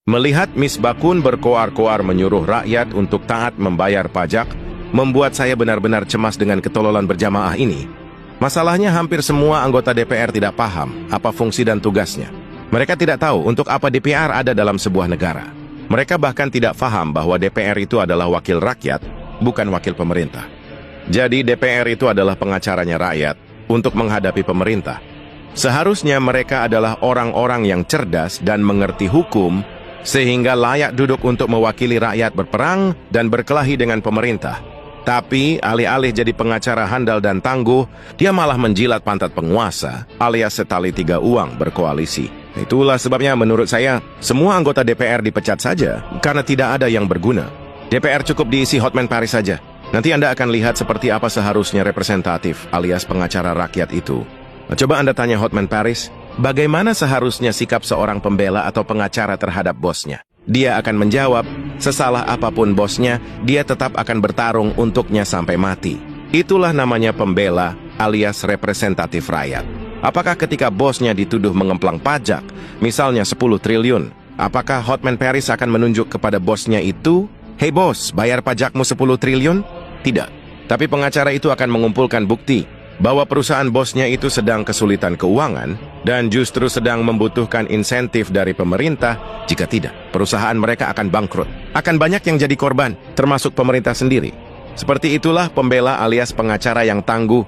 Melihat Miss Bakun berkoar-koar menyuruh rakyat untuk taat membayar pajak, membuat saya benar-benar cemas dengan ketololan berjamaah ini. Masalahnya hampir semua anggota DPR tidak paham apa fungsi dan tugasnya. Mereka tidak tahu untuk apa DPR ada dalam sebuah negara. Mereka bahkan tidak paham bahwa DPR itu adalah wakil rakyat, bukan wakil pemerintah. Jadi DPR itu adalah pengacaranya rakyat untuk menghadapi pemerintah. Seharusnya mereka adalah orang-orang yang cerdas dan mengerti hukum, sehingga layak duduk untuk mewakili rakyat berperang dan berkelahi dengan pemerintah. Tapi alih-alih jadi pengacara handal dan tangguh, dia malah menjilat pantat penguasa, alias setali tiga uang berkoalisi. Itulah sebabnya menurut saya, semua anggota DPR dipecat saja, karena tidak ada yang berguna. DPR cukup diisi Hotman Paris saja. Nanti Anda akan lihat seperti apa seharusnya representatif, alias pengacara rakyat itu. Coba Anda tanya Hotman Paris, bagaimana seharusnya sikap seorang pembela atau pengacara terhadap bosnya? Dia akan menjawab, sesalah apapun bosnya, dia tetap akan bertarung untuknya sampai mati. Itulah namanya pembela alias representatif rakyat. Apakah ketika bosnya dituduh mengemplang pajak, misalnya 10 triliun, apakah Hotman Paris akan menunjuk kepada bosnya itu, "Hei bos, bayar pajakmu 10 triliun? Tidak. Tapi pengacara itu akan mengumpulkan bukti bahwa perusahaan bosnya itu sedang kesulitan keuangan dan justru sedang membutuhkan insentif dari pemerintah. Jika tidak, perusahaan mereka akan bangkrut. Akan banyak yang jadi korban, termasuk pemerintah sendiri. Seperti itulah pembela alias pengacara yang tangguh.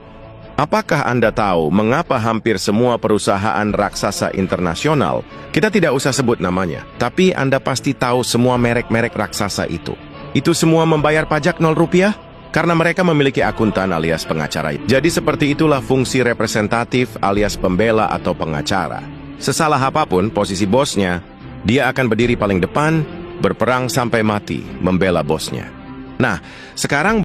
Apakah Anda tahu mengapa hampir semua perusahaan raksasa internasional, kita tidak usah sebut namanya, tapi Anda pasti tahu semua merek-merek raksasa itu. Itu semua membayar pajak 0 rupiah? Karena mereka memiliki akuntan alias pengacara. Jadi seperti itulah fungsi representatif alias pembela atau pengacara. Sesalah apapun posisi bosnya, dia akan berdiri paling depan, berperang sampai mati, membela bosnya. Nah, sekarang